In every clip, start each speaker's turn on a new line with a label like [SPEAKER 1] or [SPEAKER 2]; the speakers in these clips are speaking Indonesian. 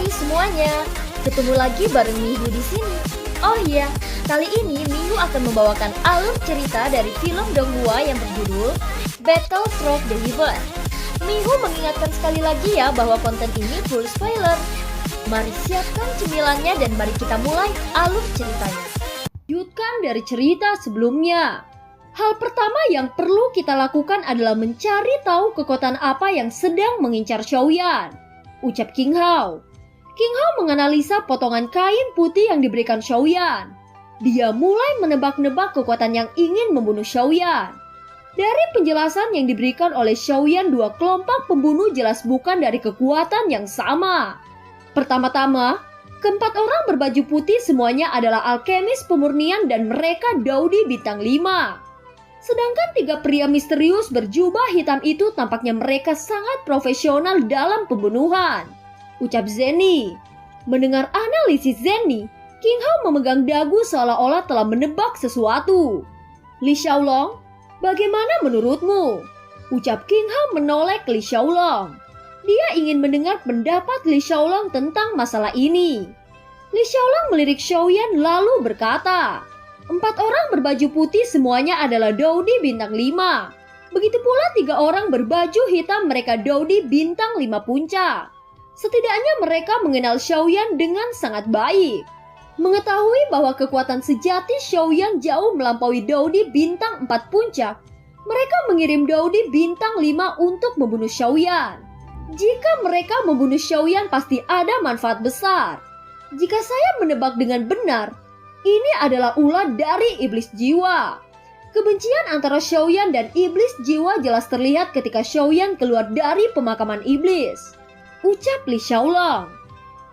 [SPEAKER 1] Hai semuanya, ketemu lagi bareng Mihu di sini. Oh iya, kali ini Mihu akan membawakan alur cerita dari film Donghua yang berjudul Battle Through the River. Mihu mengingatkan sekali lagi ya bahwa konten ini full spoiler. Mari siapkan cemilannya dan mari kita mulai alur ceritanya. Lanjutkan dari cerita sebelumnya. Hal pertama yang perlu kita lakukan adalah mencari tahu kekuatan apa yang sedang mengincar Xiaoyan, ucap Qing Hao. Qing Hao menganalisa potongan kain putih yang diberikan Xiaoyan. Dia mulai menebak-nebak kekuatan yang ingin membunuh Xiaoyan. Dari penjelasan yang diberikan oleh Xiaoyan, dua kelompok pembunuh jelas bukan dari kekuatan yang sama. Pertama-tama, keempat orang berbaju putih semuanya adalah alkemis pemurnian dan mereka Daudi bintang 5. Sedangkan tiga pria misterius berjubah hitam itu tampaknya mereka sangat profesional dalam pembunuhan, ucap Zenny. Mendengar analisis Zenny, Qing Hao memegang dagu seolah-olah telah menebak sesuatu. Li Xiaolong, bagaimana menurutmu? Ucap Qing Hao menoleh ke Li Xiaolong. Dia ingin mendengar pendapat Li Xiaolong tentang masalah ini. Li Xiaolong melirik Xiaoyan lalu berkata, 4 orang berbaju putih semuanya adalah Daudi bintang 5. Begitu pula 3 orang berbaju hitam mereka Daudi bintang 5 puncak. Setidaknya mereka mengenal Xiaoyan dengan sangat baik. Mengetahui bahwa kekuatan sejati Xiaoyan jauh melampaui Daudi bintang 4 puncak, mereka mengirim Daudi bintang 5 untuk membunuh Xiaoyan. Jika mereka membunuh Xiaoyan pasti ada manfaat besar. Jika saya menebak dengan benar, ini adalah ulah dari iblis jiwa. Kebencian antara Xiaoyan dan iblis jiwa jelas terlihat ketika Xiaoyan keluar dari pemakaman iblis, ucap Li Xiaolong.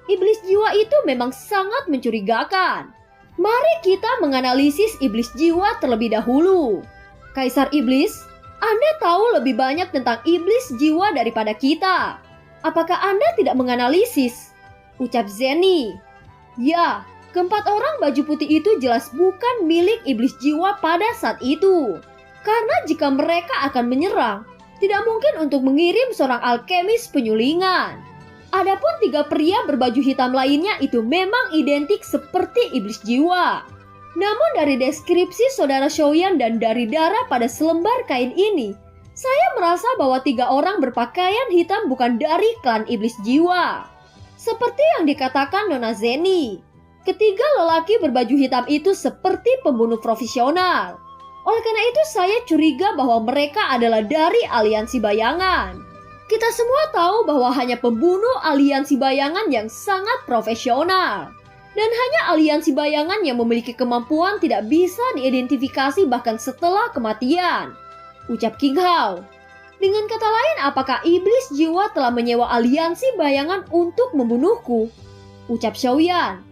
[SPEAKER 1] Iblis jiwa itu memang sangat mencurigakan. Mari kita menganalisis iblis jiwa terlebih dahulu. Kaisar Iblis, Anda tahu lebih banyak tentang iblis jiwa daripada kita. Apakah Anda tidak menganalisis? Ucap Zenny. Ya, keempat orang baju putih itu jelas bukan milik iblis jiwa pada saat itu. Karena jika mereka akan menyerang, tidak mungkin untuk mengirim seorang alkemis penyulingan. Adapun 3 pria berbaju hitam lainnya itu memang identik seperti iblis jiwa. Namun dari deskripsi saudara Xiaoyan dan dari darah pada selembar kain ini, saya merasa bahwa 3 orang berpakaian hitam bukan dari klan iblis jiwa. Seperti yang dikatakan Nona Zenny, ketiga lelaki berbaju hitam itu seperti pembunuh profesional. Oleh karena itu saya curiga bahwa mereka adalah dari aliansi bayangan. Kita semua tahu bahwa hanya pembunuh aliansi bayangan yang sangat profesional. Dan hanya aliansi bayangan yang memiliki kemampuan tidak bisa diidentifikasi bahkan setelah kematian, ucap Qing Hao. Dengan kata lain, apakah iblis jiwa telah menyewa aliansi bayangan untuk membunuhku? Ucap Xiaoyan.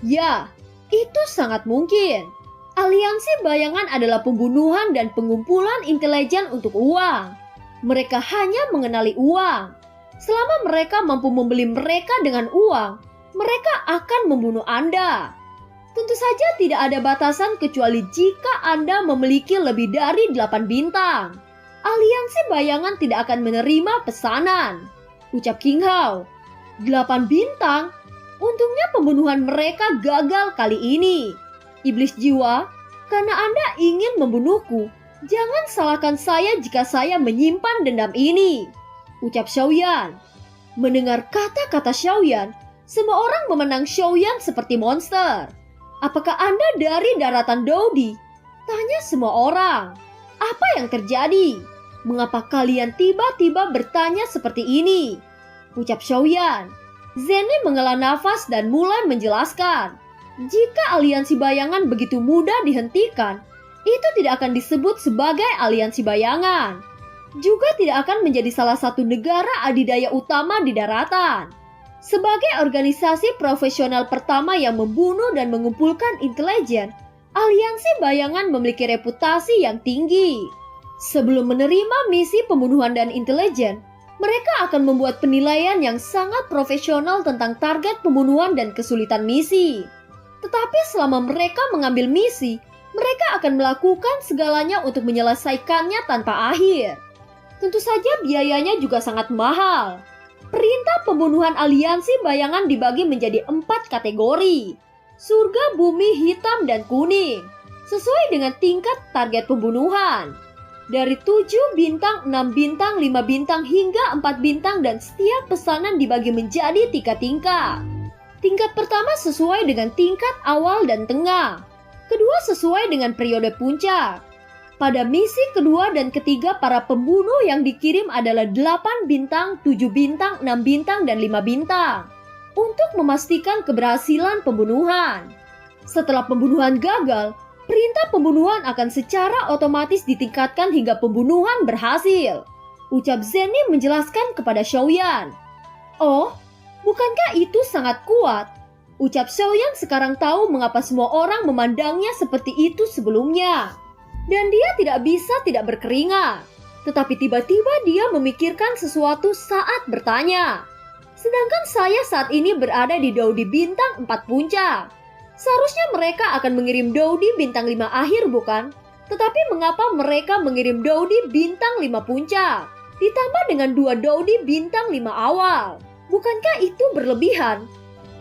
[SPEAKER 1] Ya, itu sangat mungkin. Aliansi bayangan adalah pembunuhan dan pengumpulan intelijen untuk uang. Mereka hanya mengenali uang. Selama mereka mampu membeli mereka dengan uang, mereka akan membunuh Anda. Tentu saja tidak ada batasan kecuali jika Anda memiliki lebih dari 8 bintang. Aliansi bayangan tidak akan menerima pesanan, ucap Qing Hao. 8 bintang? Untungnya pembunuhan mereka gagal kali ini. Iblis jiwa, karena Anda ingin membunuhku, jangan salahkan saya jika saya menyimpan dendam ini, ucap Xiaoyan. Mendengar kata-kata Xiaoyan, semua orang memandang Xiaoyan seperti monster. Apakah Anda dari daratan Daudi? Tanya semua orang. Apa yang terjadi? Mengapa kalian tiba-tiba bertanya seperti ini? Ucap Xiaoyan. Zenny menghela nafas dan mulai menjelaskan. Jika aliansi bayangan begitu mudah dihentikan, itu tidak akan disebut sebagai aliansi bayangan. Juga tidak akan menjadi salah satu negara adidaya utama di daratan. Sebagai organisasi profesional pertama yang membunuh dan mengumpulkan intelijen, aliansi bayangan memiliki reputasi yang tinggi. Sebelum menerima misi pembunuhan dan intelijen, mereka akan membuat penilaian yang sangat profesional tentang target pembunuhan dan kesulitan misi. Tetapi selama mereka mengambil misi, mereka akan melakukan segalanya untuk menyelesaikannya tanpa akhir. Tentu saja biayanya juga sangat mahal. Perintah pembunuhan aliansi bayangan dibagi menjadi 4 kategori. Surga, bumi, hitam, dan kuning. Sesuai dengan tingkat target pembunuhan. Dari 7 bintang, 6 bintang, 5 bintang, hingga 4 bintang, dan setiap pesanan dibagi menjadi 3 tingkat. Tingkat pertama sesuai dengan tingkat awal dan tengah. Kedua sesuai dengan periode puncak. Pada misi kedua dan ketiga, para pembunuh yang dikirim adalah 8 bintang, 7 bintang, 6 bintang, dan 5 bintang. Untuk memastikan keberhasilan pembunuhan. Setelah pembunuhan gagal, perintah pembunuhan akan secara otomatis ditingkatkan hingga pembunuhan berhasil. Ucap Zenny menjelaskan kepada Xiaoyan. Oh, bukankah itu sangat kuat? Ucap Xiaoyan sekarang tahu mengapa semua orang memandangnya seperti itu sebelumnya. Dan dia tidak bisa tidak berkeringat. Tetapi tiba-tiba dia memikirkan sesuatu saat bertanya. Sedangkan saya saat ini berada di Daudi bintang 4 puncak. Seharusnya mereka akan mengirim Daudi bintang 5 akhir bukan? Tetapi mengapa mereka mengirim Daudi bintang 5 puncak? Ditambah dengan 2 Daudi bintang 5 awal. Bukankah itu berlebihan?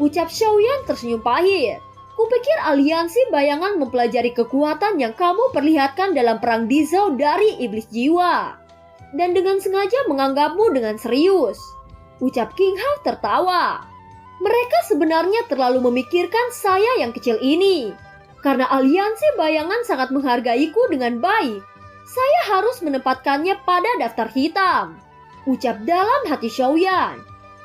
[SPEAKER 1] Ucap Xiaoyan tersenyum pahit. Kupikir aliansi bayangan mempelajari kekuatan yang kamu perlihatkan dalam perang Dizhou dari iblis jiwa. Dan dengan sengaja menganggapmu dengan serius. Ucap King Hao tertawa. Mereka sebenarnya terlalu memikirkan saya yang kecil ini. Karena aliansi bayangan sangat menghargaiku dengan baik. Saya harus menempatkannya pada daftar hitam. Ucap dalam hati Xiaoyan.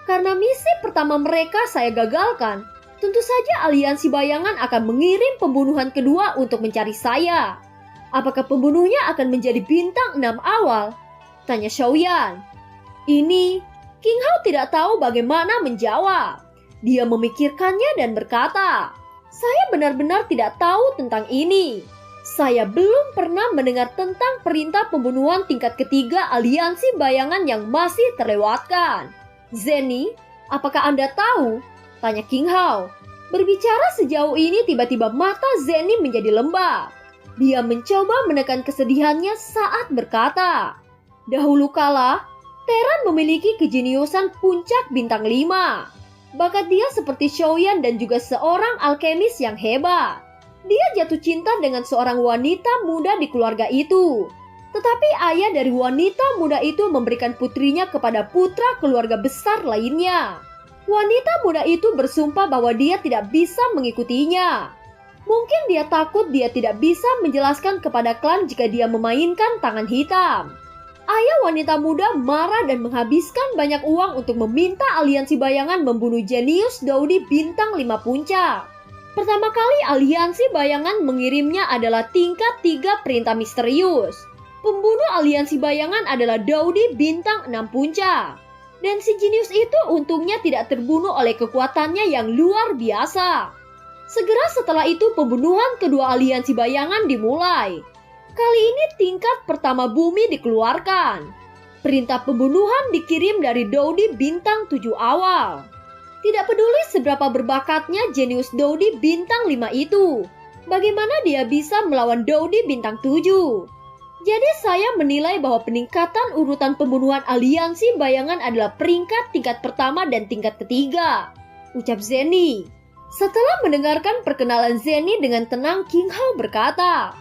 [SPEAKER 1] Karena misi pertama mereka saya gagalkan. Tentu saja aliansi bayangan akan mengirim pembunuhan kedua untuk mencari saya. Apakah pembunuhnya akan menjadi bintang 6 awal? Tanya Xiaoyan. Ini, King Hao tidak tahu bagaimana menjawab. Dia memikirkannya dan berkata, saya benar-benar tidak tahu tentang ini. Saya belum pernah mendengar tentang perintah pembunuhan tingkat ketiga aliansi bayangan yang masih terlewatkan. Zenny, apakah Anda tahu? Tanya King Hao. Berbicara sejauh ini tiba-tiba mata Zenny menjadi lembab. Dia mencoba menekan kesedihannya saat berkata, dahulu kala, Terran memiliki kejeniusan puncak bintang 5. Bakat dia seperti Xiaoyan dan juga seorang alkemis yang hebat. Dia jatuh cinta dengan seorang wanita muda di keluarga itu. Tetapi ayah dari wanita muda itu memberikan putrinya kepada putra keluarga besar lainnya. Wanita muda itu bersumpah bahwa dia tidak bisa mengikutinya. Mungkin dia takut dia tidak bisa menjelaskan kepada klan jika dia memainkan tangan hitam. Ayah wanita muda marah dan menghabiskan banyak uang untuk meminta aliansi bayangan membunuh jenius Daudi bintang 5 puncak. Pertama kali aliansi bayangan mengirimnya adalah tingkat 3 perintah misterius. Pembunuh aliansi bayangan adalah Daudi bintang 6 puncak. Dan si jenius itu untungnya tidak terbunuh oleh kekuatannya yang luar biasa. Segera setelah itu pembunuhan kedua aliansi bayangan dimulai. Kali ini tingkat pertama bumi dikeluarkan. Perintah pembunuhan dikirim dari Daudi bintang 7 awal. Tidak peduli seberapa berbakatnya jenius Daudi bintang 5 itu. Bagaimana dia bisa melawan Daudi bintang 7? Jadi saya menilai bahwa peningkatan urutan pembunuhan aliansi bayangan adalah peringkat tingkat pertama dan tingkat ketiga. Ucap Zenny. Setelah mendengarkan perkenalan Zenny dengan tenang, King Hao berkata,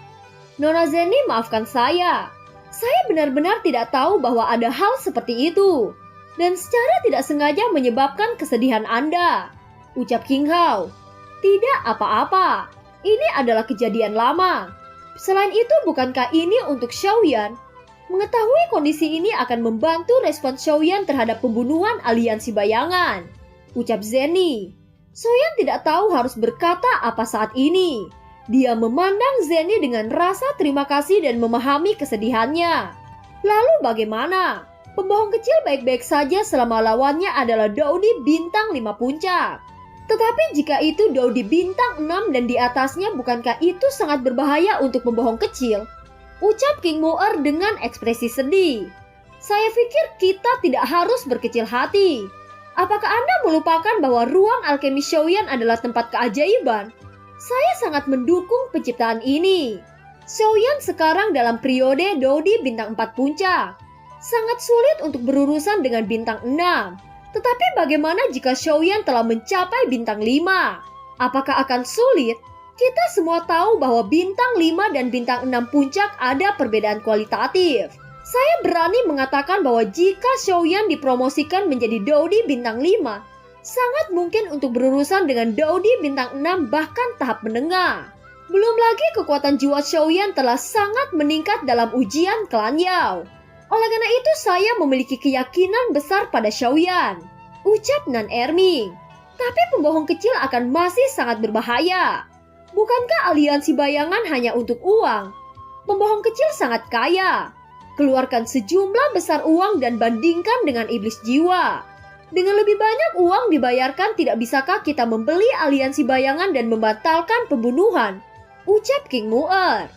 [SPEAKER 1] Nona Zenny, maafkan saya. Saya benar-benar tidak tahu bahwa ada hal seperti itu. Dan secara tidak sengaja menyebabkan kesedihan Anda. Ucap King Hao. Tidak apa-apa. Ini adalah kejadian lama. Selain itu, bukankah ini untuk Xiaoyan? Mengetahui kondisi ini akan membantu respons Xiaoyan terhadap pembunuhan aliansi bayangan. Ucap Zenny. Xiaoyan tidak tahu harus berkata apa saat ini. Dia memandang Zenny dengan rasa terima kasih dan memahami kesedihannya. Lalu bagaimana? Pembohong kecil baik-baik saja selama lawannya adalah Daudi bintang 5 puncak. Tetapi jika itu Daudi bintang 6 dan di atasnya, bukankah itu sangat berbahaya untuk pembohong kecil? Ucap King Moer dengan ekspresi sedih. Saya pikir kita tidak harus berkecil hati. Apakah Anda melupakan bahwa ruang alkemi Xiaoyan adalah tempat keajaiban? Saya sangat mendukung penciptaan ini. Xiaoyan sekarang dalam periode Daudi bintang 4 puncak. Sangat sulit untuk berurusan dengan bintang 6. Tetapi bagaimana jika Xiaoyan telah mencapai bintang 5? Apakah akan sulit? Kita semua tahu bahwa bintang 5 dan bintang 6 puncak ada perbedaan kualitatif. Saya berani mengatakan bahwa jika Xiaoyan dipromosikan menjadi Dodi bintang 5, sangat mungkin untuk berurusan dengan Dodi bintang 6 bahkan tahap menengah. Belum lagi kekuatan jiwa Xiaoyan telah sangat meningkat dalam ujian klan Yao. Oleh karena itu saya memiliki keyakinan besar pada Xiaoyan, ucap Nan Erming. Tapi pembohong kecil akan masih sangat berbahaya. Bukankah aliansi bayangan hanya untuk uang? Pembohong kecil sangat kaya. Keluarkan sejumlah besar uang dan bandingkan dengan iblis jiwa. Dengan lebih banyak uang dibayarkan, tidak bisakah kita membeli aliansi bayangan dan membatalkan pembunuhan? Ucap King Mu'er.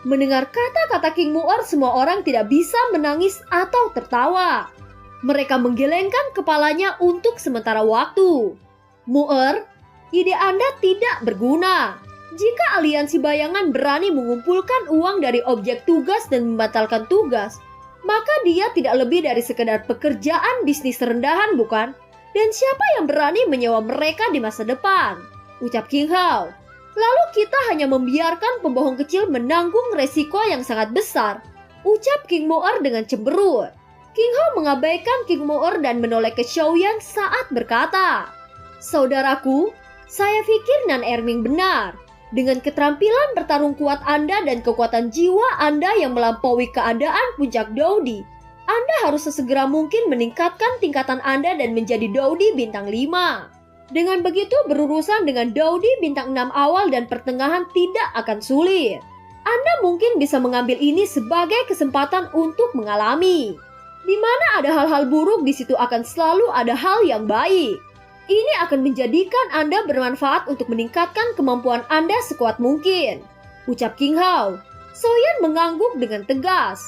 [SPEAKER 1] Mendengar kata-kata King Mu'er, semua orang tidak bisa menangis atau tertawa. Mereka menggelengkan kepalanya untuk sementara waktu. Mu'er, ide Anda tidak berguna. Jika aliansi bayangan berani mengumpulkan uang dari objek tugas dan membatalkan tugas, maka dia tidak lebih dari sekedar pekerjaan bisnis rendahan, bukan? Dan siapa yang berani menyewa mereka di masa depan? Ucap King Hao. Lalu kita hanya membiarkan pembohong kecil menanggung resiko yang sangat besar, ucap King Mu'er dengan cemberut. King Hao mengabaikan King Mu'er dan menoleh ke Xiaoyan saat berkata, "Saudaraku, saya pikir Nan Erming benar. Dengan keterampilan bertarung kuat Anda dan kekuatan jiwa Anda yang melampaui keadaan puncak Dodi, Anda harus sesegera mungkin meningkatkan tingkatan Anda dan menjadi Dodi bintang 5. Dengan begitu berurusan dengan Dodi bintang 6 awal dan pertengahan tidak akan sulit. Anda mungkin bisa mengambil ini sebagai kesempatan untuk mengalami. Di mana ada hal-hal buruk, di situ akan selalu ada hal yang baik. Ini akan menjadikan Anda bermanfaat untuk meningkatkan kemampuan Anda sekuat mungkin," ucap King Hao. Xiaoyan mengangguk dengan tegas.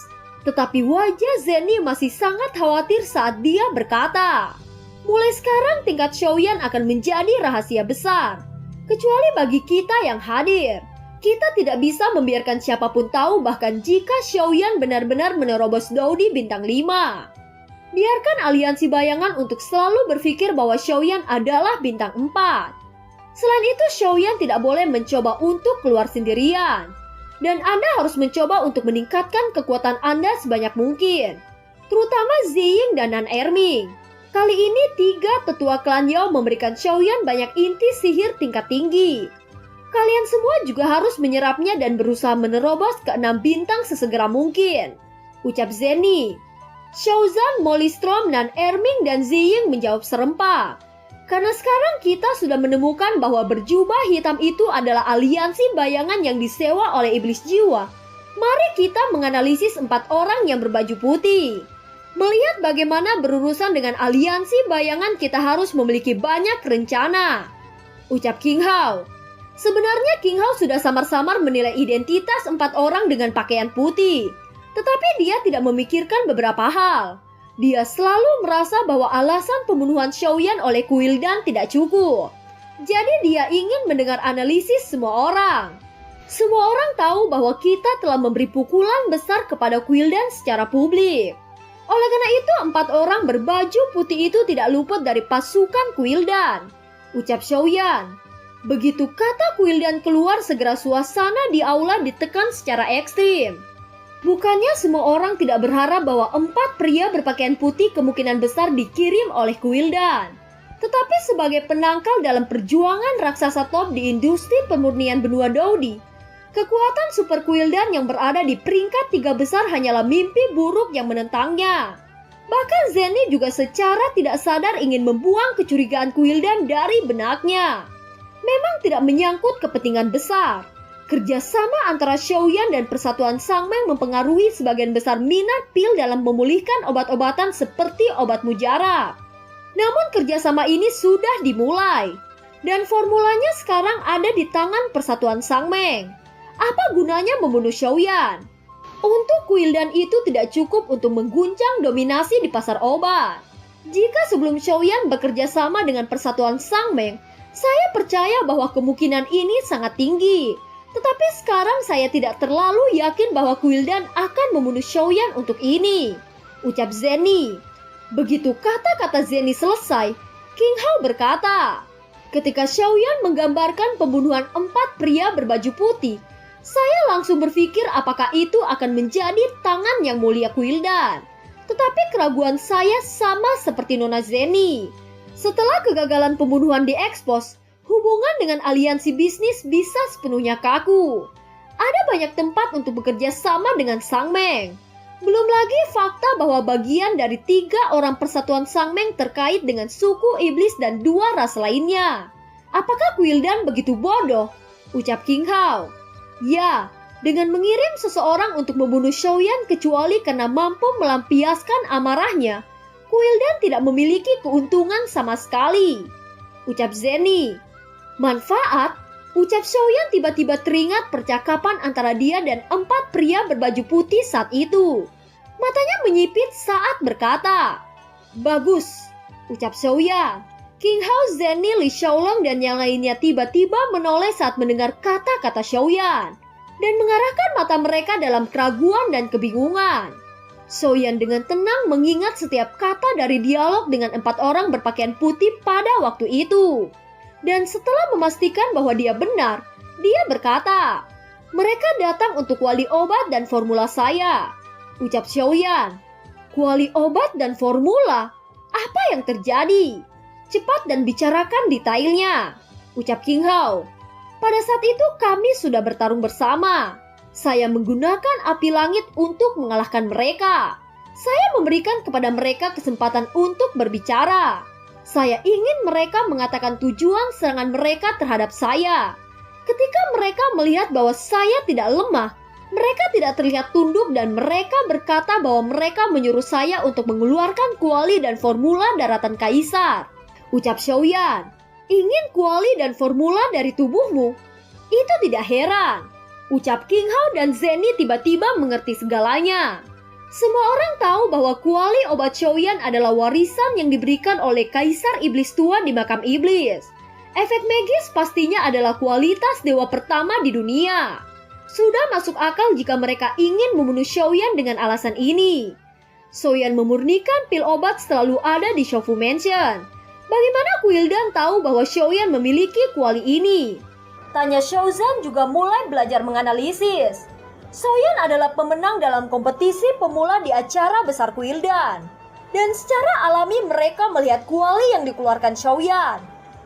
[SPEAKER 1] Tetapi wajah Zenny masih sangat khawatir saat dia berkata, "Mulai sekarang tingkat Xiaoyan akan menjadi rahasia besar. Kecuali bagi kita yang hadir. Kita tidak bisa membiarkan siapapun tahu, bahkan jika Xiaoyan benar-benar menerobos Dodi bintang 5. Biarkan aliansi bayangan untuk selalu berpikir bahwa Xiaoyan adalah bintang 4. Selain itu, Xiaoyan tidak boleh mencoba untuk keluar sendirian. Dan Anda harus mencoba untuk meningkatkan kekuatan Anda sebanyak mungkin. Terutama Ziying dan Nan Erming. Kali ini 3 tetua klan Yao memberikan Xiaoyan banyak inti sihir tingkat tinggi. Kalian semua juga harus menyerapnya dan berusaha menerobos ke 6 bintang sesegera mungkin," ucap Zenny. Xiaozan, Mollystrom, Nan Erming, dan Ziying menjawab serempak. Karena sekarang kita sudah menemukan bahwa berjubah hitam itu adalah aliansi bayangan yang disewa oleh iblis jiwa, mari kita menganalisis 4 orang yang berbaju putih. Melihat bagaimana berurusan dengan aliansi bayangan, kita harus memiliki banyak rencana, ucap King Hao. Sebenarnya King Hao sudah samar-samar menilai identitas 4 orang dengan pakaian putih. Tetapi dia tidak memikirkan beberapa hal. Dia selalu merasa bahwa alasan pembunuhan Xiaoyan oleh Kuildan tidak cukup. Jadi dia ingin mendengar analisis semua orang. Semua orang tahu bahwa kita telah memberi pukulan besar kepada Kuildan secara publik. Oleh karena itu 4 orang berbaju putih itu tidak luput dari pasukan Kuildan, ucap Xiaoyan. Begitu kata Kuildan keluar, segera suasana di aula ditekan secara ekstrim. Bukannya semua orang tidak berharap bahwa 4 pria berpakaian putih kemungkinan besar dikirim oleh Kuildan. Tetapi sebagai penangkal dalam perjuangan raksasa top di industri pemurnian benua Dodi, kekuatan Super Kuildan yang berada di peringkat 3 besar hanyalah mimpi buruk yang menentangnya. Bahkan Zenny juga secara tidak sadar ingin membuang kecurigaan Kuildan dari benaknya. Memang tidak menyangkut kepentingan besar. Kerjasama antara Xiaoyan dan Persatuan Sangmeng mempengaruhi sebagian besar minat pil dalam memulihkan obat-obatan seperti obat mujarab. Namun kerjasama ini sudah dimulai, dan formulanya sekarang ada di tangan Persatuan Sangmeng. Apa gunanya membunuh Xiaoyan? Untuk Kuildan itu tidak cukup untuk mengguncang dominasi di pasar obat. Jika sebelum Xiaoyan bekerja sama dengan Persatuan Sangmeng, saya percaya bahwa kemungkinan ini sangat tinggi. Tetapi sekarang saya tidak terlalu yakin bahwa Kuildan akan membunuh Xiaoyan untuk ini, ucap Zenny.
[SPEAKER 2] Begitu kata-kata Zenny selesai, King Hao berkata, ketika Xiaoyan menggambarkan pembunuhan 4 pria berbaju putih, saya langsung berpikir apakah itu akan menjadi tangan yang mulia Quildan. Tetapi keraguan saya sama seperti Nona Zenny. Setelah kegagalan pembunuhan diekspos, hubungan dengan aliansi bisnis bisa sepenuhnya kaku. Ada banyak tempat untuk bekerja sama dengan Sang Meng. Belum lagi fakta bahwa bagian dari 3 orang persatuan Sang Meng terkait dengan suku iblis dan 2 ras lainnya. Apakah Quildan begitu bodoh? Ucap King Hao. Ya, dengan mengirim seseorang untuk membunuh Xiaoyan kecuali karena mampu melampiaskan amarahnya, Quildan tidak memiliki keuntungan sama sekali. Ucap Zenny. Manfaat? Ucap Xiaoyan tiba-tiba teringat percakapan antara dia dan 4 pria berbaju putih saat itu. Matanya menyipit saat berkata, bagus, ucap Xiaoyan. King Hao, Zenny, Li Xiaolong dan yang lainnya tiba-tiba menoleh saat mendengar kata-kata Xiaoyan dan mengarahkan mata mereka dalam keraguan dan kebingungan. Xiaoyan dengan tenang mengingat setiap kata dari dialog dengan 4 orang berpakaian putih pada waktu itu. Dan setelah memastikan bahwa dia benar, dia berkata, mereka datang untuk kuali obat dan formula saya. Ucap Xiaoyan. Kuali obat dan formula? Apa yang terjadi? Cepat dan bicarakan detailnya. Ucap King Hao. Pada saat itu kami sudah bertarung bersama. Saya menggunakan api langit untuk mengalahkan mereka. Saya memberikan kepada mereka kesempatan untuk berbicara. Saya ingin mereka mengatakan tujuan serangan mereka terhadap saya. Ketika mereka melihat bahwa saya tidak lemah, mereka tidak terlihat tunduk dan mereka berkata bahwa mereka menyuruh saya untuk mengeluarkan kuali dan formula daratan kaisar. Ucap Xiaoyan, ingin kuali dan formula dari tubuhmu? Itu tidak heran. Ucap King Hao dan Zenny tiba-tiba mengerti segalanya. Semua orang tahu bahwa kuali obat Xiaoyan adalah warisan yang diberikan oleh Kaisar Iblis Tua di makam iblis. Efek magis pastinya adalah kualitas dewa pertama di dunia. Sudah masuk akal jika mereka ingin membunuh Xiaoyan dengan alasan ini. Xiaoyan memurnikan pil obat selalu ada di Shofu Mansion. Bagaimana Quildan tahu bahwa Xiaoyan memiliki kuali ini? Tanya Xiaozan juga mulai belajar menganalisis. Xiaoyan adalah pemenang dalam kompetisi pemula di acara besar Quildan. Dan secara alami mereka melihat kuali yang dikeluarkan Xiaoyan.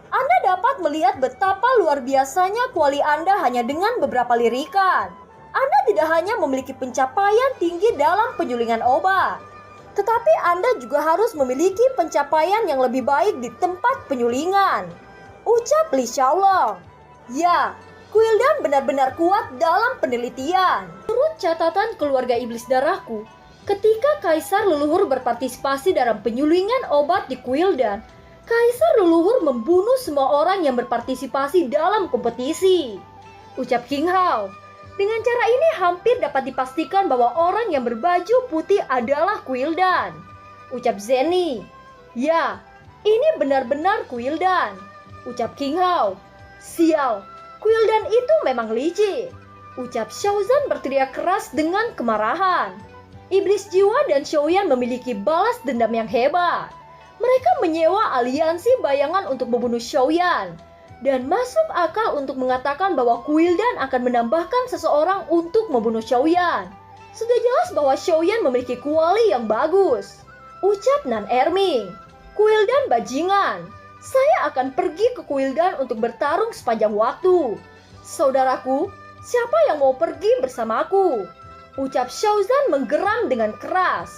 [SPEAKER 2] Anda dapat melihat betapa luar biasanya kuali Anda hanya dengan beberapa lirikan. Anda tidak hanya memiliki pencapaian tinggi dalam penyulingan obat, tetapi Anda juga harus memiliki pencapaian yang lebih baik di tempat penyulingan. Ucap Li Xiaolong. Ya, Quildan benar-benar kuat dalam penelitian. Menurut catatan keluarga iblis darahku, ketika Kaisar Leluhur berpartisipasi dalam penyulingan obat di Quildan, Kaisar Leluhur membunuh semua orang yang berpartisipasi dalam kompetisi. Ucap King Hao. Dengan cara ini hampir dapat dipastikan bahwa orang yang berbaju putih adalah Quildan. Ucap Zenny. Ya, ini benar-benar Quildan. Ucap King Hao. Sial, Quildan itu memang licik. Ucap Xiaozan berteriak keras dengan kemarahan. Iblis jiwa dan Xiaoyan memiliki balas dendam yang hebat. Mereka menyewa aliansi bayangan untuk membunuh Xiaoyan. Dan masuk akal untuk mengatakan bahwa Quildan akan menambahkan seseorang untuk membunuh Xiaoyan. Sudah jelas bahwa Xiaoyan memiliki kuali yang bagus. Ucap Nan Erming. Quildan bajingan. Saya akan pergi ke Quildan untuk bertarung sepanjang waktu. Saudaraku, siapa yang mau pergi bersamaku? Ucap Xiaozan menggeram dengan keras.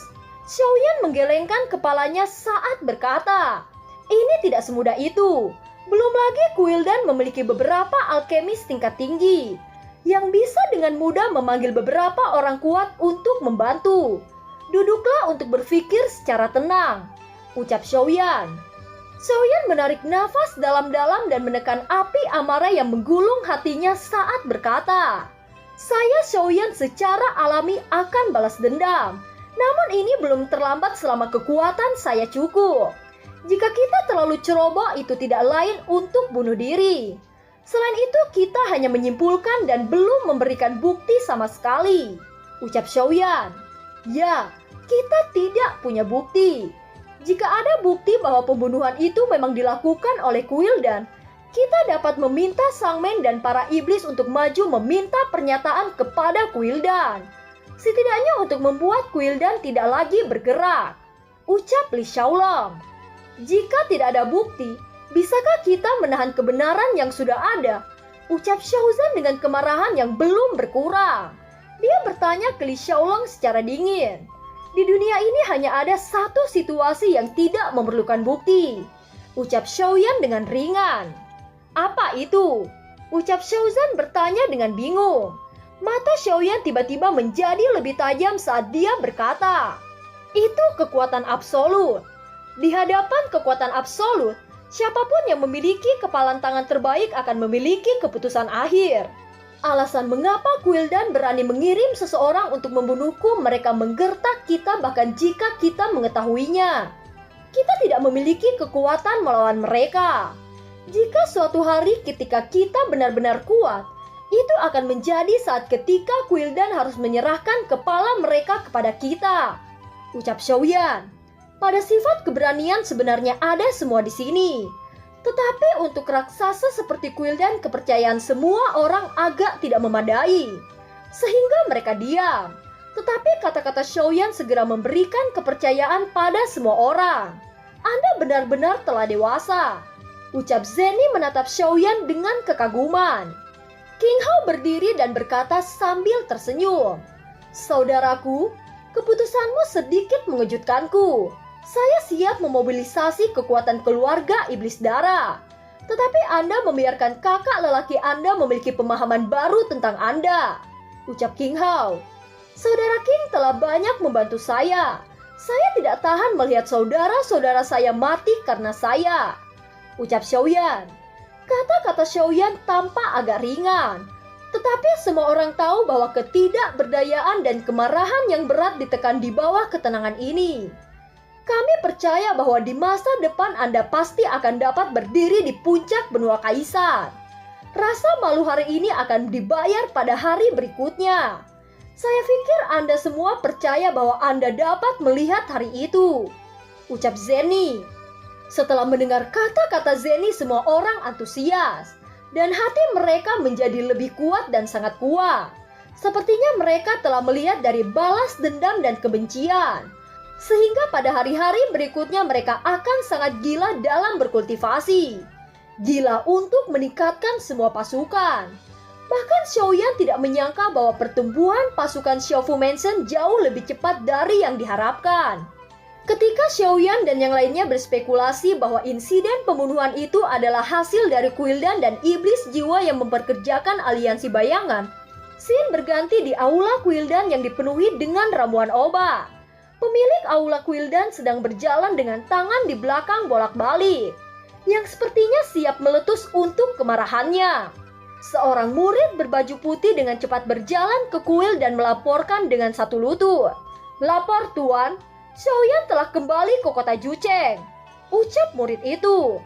[SPEAKER 2] Xiaoyan menggelengkan kepalanya saat berkata, ini tidak semudah itu. Belum lagi Quildan memiliki beberapa alkemis tingkat tinggi yang bisa dengan mudah memanggil beberapa orang kuat untuk membantu. Duduklah untuk berpikir secara tenang. Ucap Xiaoyan. Xiaoyan menarik nafas dalam-dalam dan menekan api amarah yang menggulung hatinya saat berkata, saya Xiaoyan secara alami akan balas dendam. Namun ini belum terlambat selama kekuatan saya cukup. Jika kita terlalu ceroboh itu tidak lain untuk bunuh diri. Selain itu kita hanya menyimpulkan dan belum memberikan bukti sama sekali. Ucap Xiaoyan. Ya, kita tidak punya bukti. Jika ada bukti bahwa pembunuhan itu memang dilakukan oleh Quildan, kita dapat meminta Sangmen dan para iblis untuk maju meminta pernyataan kepada Quildan. Setidaknya untuk membuat Quildan tidak lagi bergerak. Ucap Li Xiaolong. Jika tidak ada bukti, bisakah kita menahan kebenaran yang sudah ada? Ucap Xiaozan dengan kemarahan yang belum berkurang. Dia bertanya ke Li Xiaolong secara dingin. Di dunia ini hanya ada satu situasi yang tidak memerlukan bukti. Ucap Xiaoyan dengan ringan. Apa itu? Ucap Xiaozan bertanya dengan bingung. Mata Xiaoyan tiba-tiba menjadi lebih tajam saat dia berkata, itu kekuatan absolut. Di hadapan kekuatan absolut, siapapun yang memiliki kepalan tangan terbaik akan memiliki keputusan akhir. Alasan mengapa Quildan berani mengirim seseorang untuk membunuhku mereka menggertak kita bahkan jika kita mengetahuinya. Kita tidak memiliki kekuatan melawan mereka. Jika suatu hari ketika kita benar-benar kuat, itu akan menjadi saat ketika Quildan harus menyerahkan kepala mereka kepada kita. Ucap Xiaoyan. Pada sifat keberanian sebenarnya ada semua di sini. Tetapi untuk raksasa seperti Quildan kepercayaan semua orang agak tidak memadai. Sehingga mereka diam. Tetapi kata-kata Xiaoyan segera memberikan kepercayaan pada semua orang. Anda benar-benar telah dewasa. Ucap Zenny menatap Xiaoyan dengan kekaguman. King Hao berdiri dan berkata sambil tersenyum. Saudaraku, keputusanmu sedikit mengejutkanku. Saya siap memobilisasi kekuatan keluarga iblis darah. Tetapi Anda membiarkan kakak lelaki Anda memiliki pemahaman baru tentang Anda. Ucap King Hao. Saudara King telah banyak membantu saya. Saya tidak tahan melihat saudara-saudara saya mati karena saya. Ucap Xiaoyan. Kata-kata Xiaoyan tampak agak ringan. Tetapi semua orang tahu bahwa ketidakberdayaan dan kemarahan yang berat ditekan di bawah ketenangan ini. Kami percaya bahwa di masa depan Anda pasti akan dapat berdiri di puncak benua kaisar. Rasa malu hari ini akan dibayar pada hari berikutnya. Saya pikir Anda semua percaya bahwa Anda dapat melihat hari itu. Ucap Zenny. Setelah mendengar kata-kata Zenny, semua orang antusias. Dan hati mereka menjadi lebih kuat dan sangat kuat. Sepertinya mereka telah melihat dari balas dendam dan kebencian. Sehingga pada hari-hari berikutnya mereka akan sangat gila dalam berkultivasi. Gila untuk meningkatkan semua pasukan. Bahkan Xiaoyan tidak menyangka bahwa pertumbuhan pasukan Xiaofu Mansion jauh lebih cepat dari yang diharapkan. Ketika Xiaoyan dan yang lainnya berspekulasi bahwa insiden pembunuhan itu adalah hasil dari Quildan dan iblis jiwa yang memperkerjakan aliansi bayangan, scene berganti di aula Quildan yang dipenuhi dengan ramuan obat. Pemilik aula Quildan sedang berjalan dengan tangan di belakang bolak-balik, yang sepertinya siap meletus untuk kemarahannya. Seorang murid berbaju putih dengan cepat berjalan ke kuil dan melaporkan dengan satu lutut. Lapor Tuan, Xiaoyan telah kembali ke kota Jucheng. Ucap murid itu.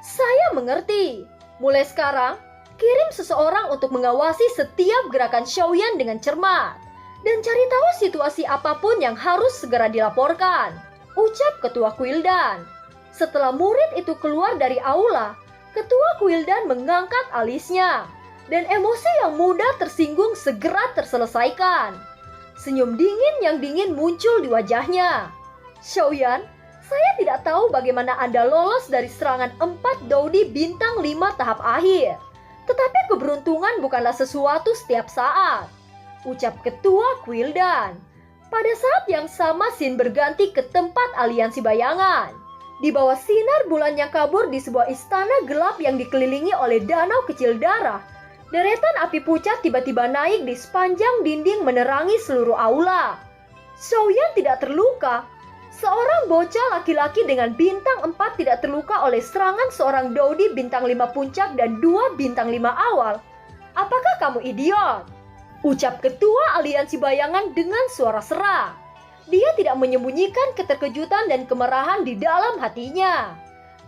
[SPEAKER 2] Saya mengerti. Mulai sekarang, kirim seseorang untuk mengawasi setiap gerakan Xiaoyan dengan cermat. Dan cari tahu situasi apapun yang harus segera dilaporkan. Ucap Ketua Quildan. Setelah murid itu keluar dari aula, Ketua Quildan mengangkat alisnya. Dan emosi yang mudah tersinggung segera terselesaikan. Senyum dingin yang dingin muncul di wajahnya. Xiaoyan, saya tidak tahu bagaimana Anda lolos dari serangan 4 Daudi bintang 5 tahap akhir. Tetapi keberuntungan bukanlah sesuatu setiap saat. Ucap Ketua Quildan. Pada saat yang sama scene berganti ke tempat aliansi bayangan. Di bawah sinar bulan yang kabur di sebuah istana gelap yang dikelilingi oleh danau kecil darah, deretan api pucat tiba-tiba naik di sepanjang dinding menerangi seluruh aula. Xiaoyan tidak terluka. Seorang bocah laki-laki dengan bintang 4 tidak terluka oleh serangan seorang Daudi bintang 5 puncak dan 2 bintang 5 awal. Apakah kamu idiot? Ucap Ketua Aliansi Bayangan dengan suara serak. Dia tidak menyembunyikan keterkejutan dan kemarahan di dalam hatinya.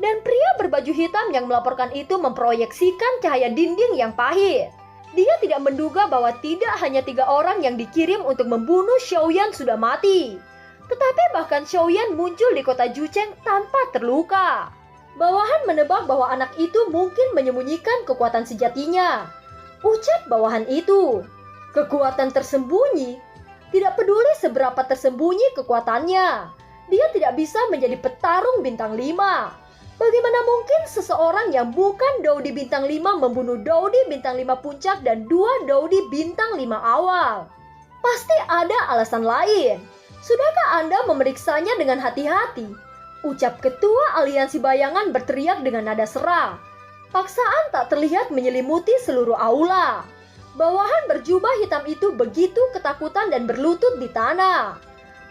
[SPEAKER 2] Dan pria berbaju hitam yang melaporkan itu memproyeksikan cahaya dinding yang pahit. Dia tidak menduga bahwa tidak hanya 3 orang yang dikirim untuk membunuh Xiaoyan sudah mati. Tetapi bahkan Xiaoyan muncul di kota Jucheng tanpa terluka. Bawahan menebak bahwa anak itu mungkin menyembunyikan kekuatan sejatinya. Ucap bawahan itu, kekuatan tersembunyi. Tidak peduli seberapa tersembunyi kekuatannya, dia tidak bisa menjadi petarung bintang 5. Bagaimana mungkin seseorang yang bukan Doudi bintang 5 membunuh Doudi bintang 5 puncak dan 2 Doudi bintang 5 awal? Pasti ada alasan lain. Sudahkah Anda memeriksanya dengan hati-hati? Ucap ketua aliansi bayangan berteriak dengan nada serang. Paksaan tak terlihat menyelimuti seluruh aula. Bawahan berjubah hitam itu begitu ketakutan dan berlutut di tanah.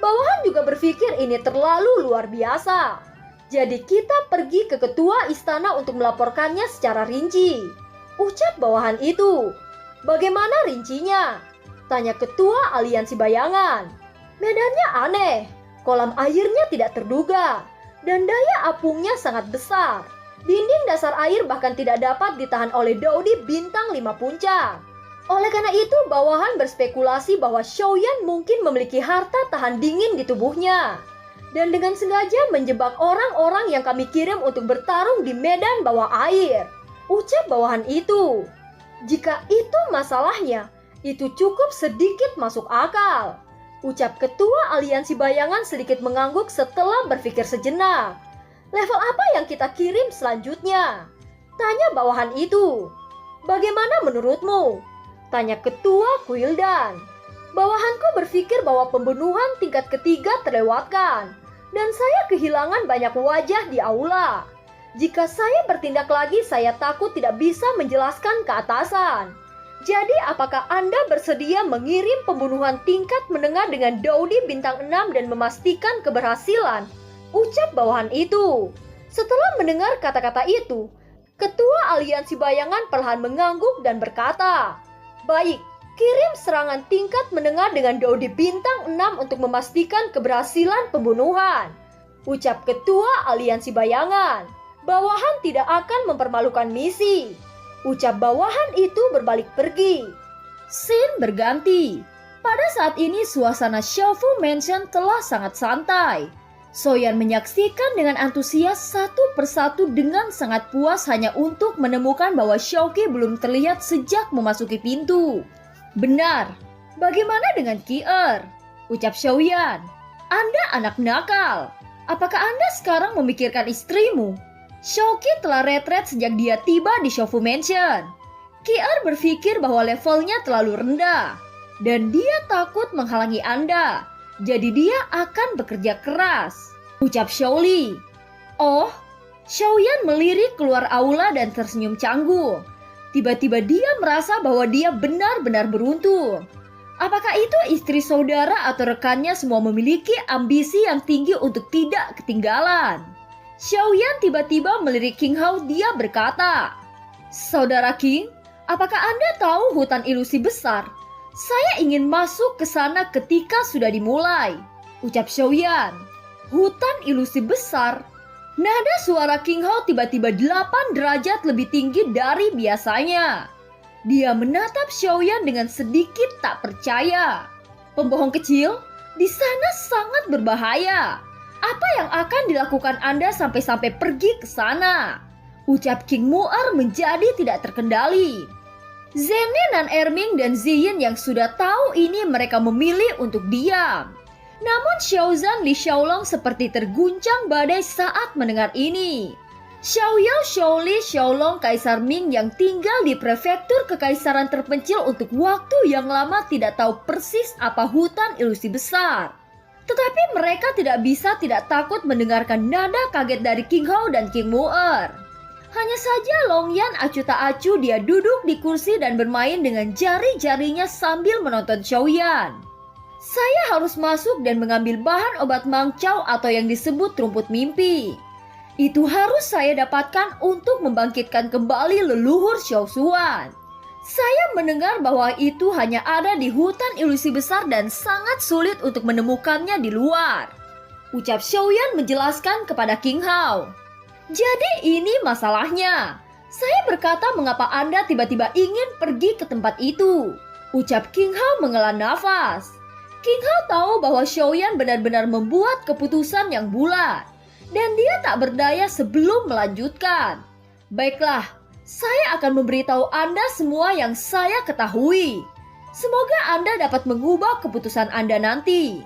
[SPEAKER 2] Bawahan juga berpikir ini terlalu luar biasa. Jadi kita pergi ke ketua istana untuk melaporkannya secara rinci. Ucap bawahan itu. Bagaimana rincinya? Tanya ketua aliansi bayangan. Medannya aneh. Kolam airnya tidak terduga. Dan daya apungnya sangat besar. Dinding dasar air bahkan tidak dapat ditahan oleh Doudi bintang 5 puncak. Oleh karena itu bawahan berspekulasi bahwa Xiaoyan mungkin memiliki harta tahan dingin di tubuhnya. Dan dengan sengaja menjebak orang-orang yang kami kirim untuk bertarung di medan bawah air. Ucap bawahan itu. Jika itu masalahnya, itu cukup sedikit masuk akal. Ucap ketua aliansi bayangan sedikit mengangguk setelah berpikir sejenak. Level apa yang kita kirim selanjutnya? Tanya bawahan itu. Bagaimana menurutmu? Tanya ketua Quildan. Bawahanku berpikir bahwa pembunuhan tingkat ketiga terlewatkan. Dan saya kehilangan banyak wajah di aula. Jika saya bertindak lagi, saya takut tidak bisa menjelaskan ke atasan. Jadi apakah Anda bersedia mengirim pembunuhan tingkat menengah dengan Doudi bintang 6 dan memastikan keberhasilan? Ucap bawahan itu. Setelah mendengar kata-kata itu, ketua aliansi bayangan perlahan mengangguk dan berkata, baik. Kirim serangan tingkat menengah dengan Doudi bintang 6 untuk memastikan keberhasilan pembunuhan. Ucap ketua aliansi bayangan. Bawahan tidak akan mempermalukan misi. Ucap bawahan itu berbalik pergi. Scene berganti. Pada saat ini suasana Xiaofu Mansion telah sangat santai. Soyan menyaksikan dengan antusias satu persatu dengan sangat puas hanya untuk menemukan bahwa Xiaoqi belum terlihat sejak memasuki pintu. Benar, bagaimana dengan Ki-er? Ucap Xiaoyan. Anda anak nakal. Apakah Anda sekarang memikirkan istrimu? Xiaoqi telah retret sejak dia tiba di Xiaofu Mansion. Ki-er berpikir bahwa levelnya terlalu rendah. Dan dia takut menghalangi Anda. Jadi dia akan bekerja keras. Ucap Xiaoli. Oh, Xiaoyan melirik keluar aula dan tersenyum canggung. Tiba-tiba dia merasa bahwa dia benar-benar beruntung. Apakah itu istri saudara atau rekannya semua memiliki ambisi yang tinggi untuk tidak ketinggalan? Xiaoyan tiba-tiba melirik King Hao. Dia berkata, Saudara King, apakah Anda tahu hutan ilusi besar? Saya ingin masuk ke sana ketika sudah dimulai. Ucap Xiaoyan. Hutan ilusi besar? Nada suara King Hao tiba-tiba 8 derajat lebih tinggi dari biasanya. Dia menatap Xiaoyan dengan sedikit tak percaya. Pembohong kecil, di sana sangat berbahaya. Apa yang akan dilakukan Anda sampai-sampai pergi ke sana? Ucap King Mu'er menjadi tidak terkendali. Zenne, Nan Erming, dan Ziyin yang sudah tahu ini mereka memilih untuk diam. Namun Xiaozan Li Xiaolong seperti terguncang badai saat mendengar ini. Xiaoyao Xiaoli Xiaolong Kaisar Ming yang tinggal di prefektur kekaisaran terpencil untuk waktu yang lama tidak tahu persis apa hutan ilusi besar. Tetapi mereka tidak bisa tidak takut mendengarkan nada kaget dari King Hao dan King Mu'er. Hanya saja Long Yan acuh tak acuh dia duduk di kursi dan bermain dengan jari-jarinya sambil menonton Xiaoyan. Saya harus masuk dan mengambil bahan obat mangcau atau yang disebut rumput mimpi. Itu harus saya dapatkan untuk membangkitkan kembali leluhur Xiao Xuan. Saya mendengar bahwa itu hanya ada di hutan ilusi besar dan sangat sulit untuk menemukannya di luar. Ucap Xiaoyan menjelaskan kepada King Hao. Jadi ini masalahnya. Saya berkata mengapa Anda tiba-tiba ingin pergi ke tempat itu. Ucap King Hao menghela nafas.
[SPEAKER 1] King Hao tahu bahwa Xiaoyan benar-benar membuat keputusan yang bulat, dan dia tak berdaya sebelum melanjutkan. Baiklah, saya akan memberitahu Anda semua yang saya ketahui. Semoga Anda dapat mengubah keputusan Anda nanti.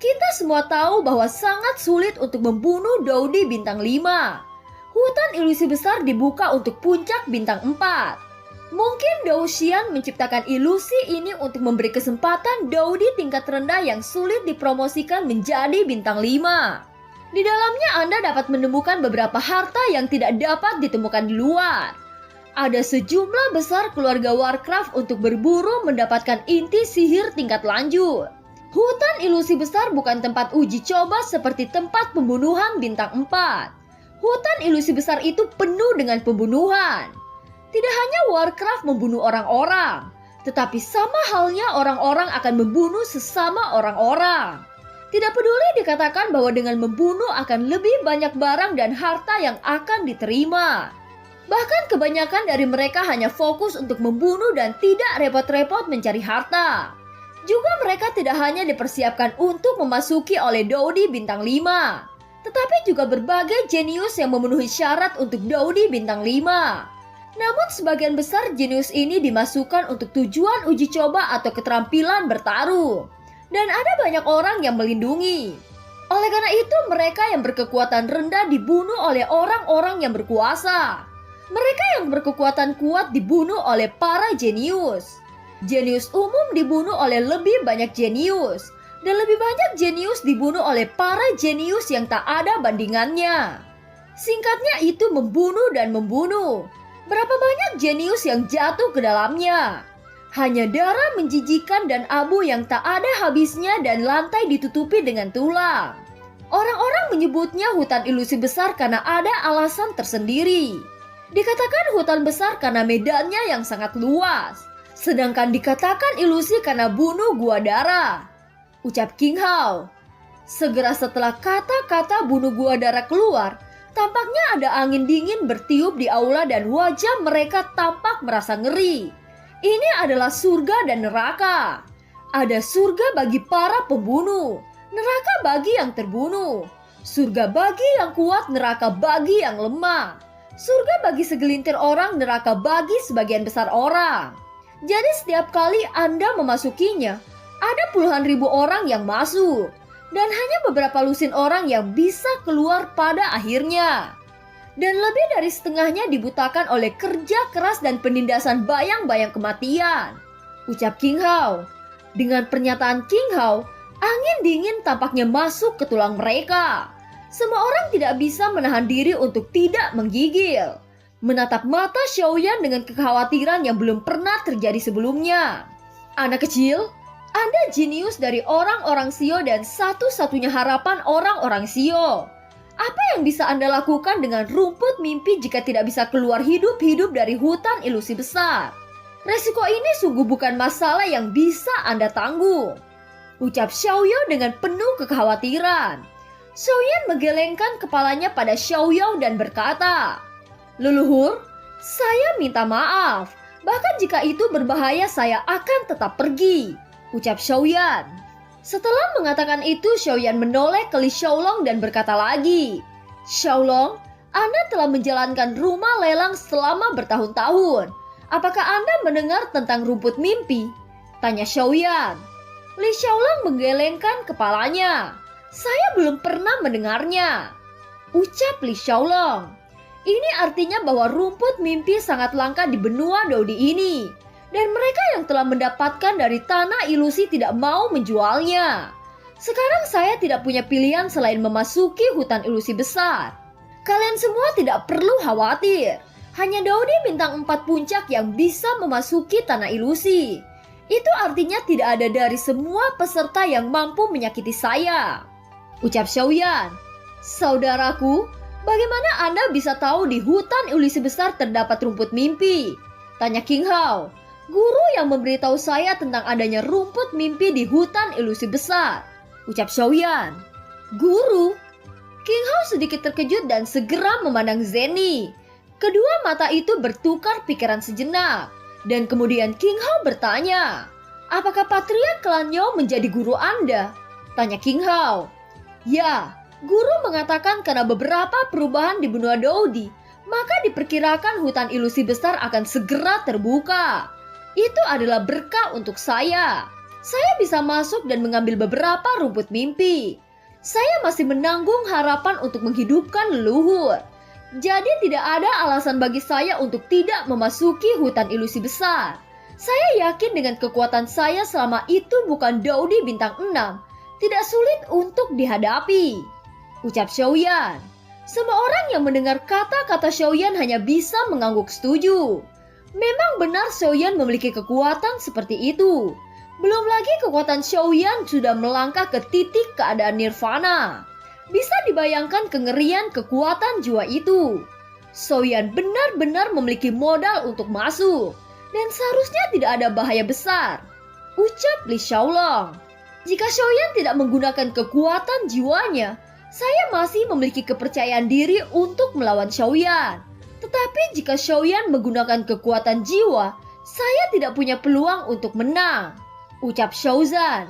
[SPEAKER 1] Kita semua tahu bahwa sangat sulit untuk membunuh Dodi bintang 5. Hutan ilusi besar dibuka untuk puncak bintang 4. Mungkin Dou Xian menciptakan ilusi ini untuk memberi kesempatan Dodi tingkat rendah yang sulit dipromosikan menjadi bintang 5. Di dalamnya Anda dapat menemukan beberapa harta yang tidak dapat ditemukan di luar. Ada sejumlah besar keluarga Warcraft untuk berburu mendapatkan inti sihir tingkat lanjut. Hutan ilusi besar bukan tempat uji coba seperti tempat pembunuhan bintang 4. Hutan ilusi besar itu penuh dengan pembunuhan. Tidak hanya Warcraft membunuh orang-orang, tetapi sama halnya orang-orang akan membunuh sesama orang-orang. Tidak peduli dikatakan bahwa dengan membunuh akan lebih banyak barang dan harta yang akan diterima. Bahkan kebanyakan dari mereka hanya fokus untuk membunuh dan tidak repot-repot mencari harta. Juga mereka tidak hanya dipersiapkan untuk memasuki oleh Dodi bintang 5, tetapi juga berbagai jenius yang memenuhi syarat untuk Dodi bintang 5. Namun sebagian besar jenius ini dimasukkan untuk tujuan uji coba atau keterampilan bertarung. Dan ada banyak orang yang melindungi. Oleh karena itu mereka yang berkekuatan rendah dibunuh oleh orang-orang yang berkuasa. Mereka yang berkekuatan kuat dibunuh oleh para jenius. Jenius umum dibunuh oleh lebih banyak jenius. Dan lebih banyak jenius dibunuh oleh para jenius yang tak ada bandingannya. Singkatnya itu membunuh dan membunuh. Berapa banyak jenius yang jatuh ke dalamnya? Hanya darah menjijikan dan abu yang tak ada habisnya dan lantai ditutupi dengan tulang. Orang-orang menyebutnya hutan ilusi besar karena ada alasan tersendiri. Dikatakan hutan besar karena medannya yang sangat luas. Sedangkan dikatakan ilusi karena bunuh gua darah. Ucap King Hao. Segera setelah kata-kata bunuh gua darah keluar, tampaknya ada angin dingin bertiup di aula dan wajah mereka tampak merasa ngeri. Ini adalah surga dan neraka. Ada surga bagi para pembunuh, neraka bagi yang terbunuh. Surga bagi yang kuat, neraka bagi yang lemah. Surga bagi segelintir orang, neraka bagi sebagian besar orang. Jadi setiap kali Anda memasukinya, ada puluhan ribu orang yang masuk. Dan hanya beberapa lusin orang yang bisa keluar pada akhirnya. Dan lebih dari setengahnya dibutakan oleh kerja keras dan penindasan bayang-bayang kematian. Ucap King Hao. Dengan pernyataan King Hao, angin dingin tampaknya masuk ke tulang mereka. Semua orang tidak bisa menahan diri untuk tidak menggigil. Menatap mata Xiaoyan dengan kekhawatiran yang belum pernah terjadi sebelumnya. Anak kecil, Anda jenius dari orang-orang Sio dan satu-satunya harapan orang-orang Sio. Apa yang bisa Anda lakukan dengan rumput mimpi jika tidak bisa keluar hidup-hidup dari hutan ilusi besar? Resiko ini sungguh bukan masalah yang bisa Anda tanggung. Ucap Xiaoyao dengan penuh kekhawatiran. Xiaoyan menggelengkan kepalanya pada Xiaoyao dan berkata, "Leluhur, saya minta maaf. Bahkan jika itu berbahaya saya akan tetap pergi." Ucap Xiaoyan. Setelah mengatakan itu, Xiaoyan menoleh ke Li Xiaolong dan berkata lagi, "Xiaolong, Anda telah menjalankan rumah lelang selama bertahun-tahun. Apakah Anda mendengar tentang rumput mimpi?" Tanya Xiaoyan. Li Xiaolong menggelengkan kepalanya. "Saya belum pernah mendengarnya." Ucap Li Xiaolong. Ini artinya bahwa rumput mimpi sangat langka di benua Dodi ini. Dan mereka yang telah mendapatkan dari tanah ilusi tidak mau menjualnya. Sekarang saya tidak punya pilihan selain memasuki hutan ilusi besar. Kalian semua tidak perlu khawatir. Hanya Dodi bintang 4 puncak yang bisa memasuki tanah ilusi. Itu artinya tidak ada dari semua peserta yang mampu menyakiti saya. Ucap Xiaoyan. "Saudaraku, bagaimana Anda bisa tahu di hutan ilusi besar terdapat rumput mimpi?" Tanya King Hao. "Guru yang memberitahu saya tentang adanya rumput mimpi di hutan ilusi besar." Ucap Xiaoyan. "Guru?" King Hao sedikit terkejut dan segera memandang Zenny. Kedua mata itu bertukar pikiran sejenak. Dan kemudian King Hao bertanya,
[SPEAKER 2] Apakah patriark klan Yao menjadi guru Anda? Tanya King Hao. Ya, guru mengatakan karena beberapa perubahan di benua Doudi, maka diperkirakan hutan ilusi besar akan segera terbuka. Itu adalah berkah untuk saya. Saya bisa masuk dan mengambil beberapa rumput mimpi. Saya masih menanggung harapan untuk menghidupkan leluhur. Jadi tidak ada alasan bagi saya untuk tidak memasuki hutan ilusi besar. Saya yakin dengan kekuatan saya selama itu bukan Doudi bintang 6, tidak sulit untuk dihadapi. Ucap Xiaoyan. Semua orang yang mendengar kata-kata Xiaoyan hanya bisa mengangguk setuju. Memang benar Xiaoyan memiliki kekuatan seperti itu. Belum lagi kekuatan Xiaoyan sudah melangkah ke titik keadaan nirvana. Bisa dibayangkan kengerian kekuatan jiwa itu. Xiaoyan benar-benar memiliki modal untuk masuk. Dan seharusnya tidak ada bahaya besar. Ucap Li Xiaolong. Jika Xiaoyan tidak menggunakan kekuatan jiwanya, saya masih memiliki kepercayaan diri untuk melawan Xiaoyan. Tetapi jika Xiaoyan menggunakan kekuatan jiwa, saya tidak punya peluang untuk menang. Ucap Xiaozan.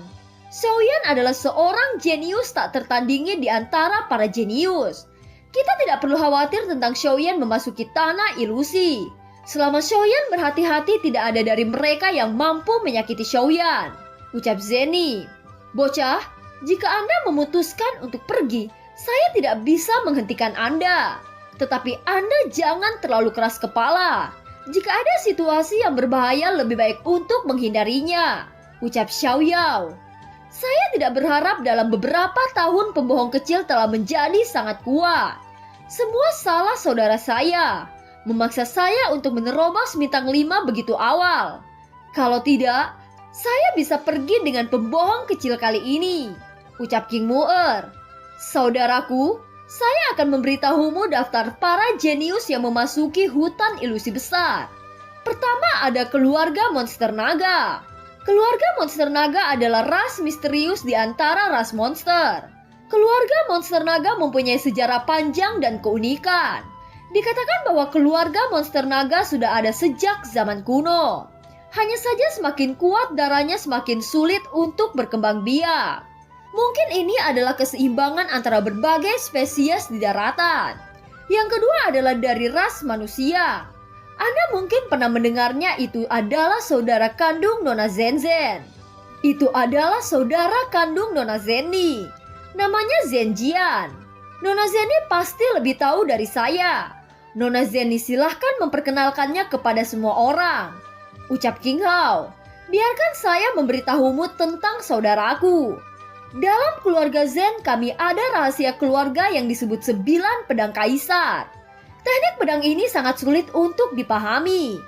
[SPEAKER 2] Xiaoyan adalah seorang jenius tak tertandingi di antara para jenius. Kita tidak perlu khawatir tentang Xiaoyan memasuki tanah ilusi. Selama Xiaoyan berhati-hati, tidak ada dari mereka yang mampu menyakiti Xiaoyan. Ucap Zeni. Bocah, jika Anda memutuskan untuk pergi, saya tidak bisa menghentikan Anda. Tetapi Anda jangan terlalu keras kepala. Jika ada situasi yang berbahaya, lebih baik untuk menghindarinya. Ucap Xiao Yao. Saya tidak berharap dalam beberapa tahun pembohong kecil telah menjadi sangat kuat. Semua salah saudara saya. Memaksa saya untuk menerobos bintang 5 begitu awal. Kalau tidak, saya bisa pergi dengan pembohong kecil kali ini. Ucap King Mu'er. Saudaraku, saya akan memberitahumu daftar para jenius yang memasuki hutan ilusi besar. Pertama ada keluarga monster naga. Keluarga monster naga adalah ras misterius di antara ras monster. Keluarga monster naga mempunyai sejarah panjang dan keunikan. Dikatakan bahwa keluarga monster naga sudah ada sejak zaman kuno. Hanya saja semakin kuat darahnya semakin sulit untuk berkembang biak. Mungkin ini adalah keseimbangan antara berbagai spesies di daratan. Yang kedua adalah dari ras manusia. Anda mungkin pernah mendengarnya, itu adalah saudara kandung Nona Zenzen. Itu adalah saudara kandung Nona Zeni. Namanya Zenjian. Nona Zeni pasti lebih tahu dari saya. Nona Zeni silahkan memperkenalkannya kepada semua orang. Ucap King Hao. Biarkan saya memberitahumu tentang saudaraku. Dalam keluarga Zen kami ada rahasia keluarga yang disebut 9 pedang kaisar. Teknik pedang ini sangat sulit untuk dipahami.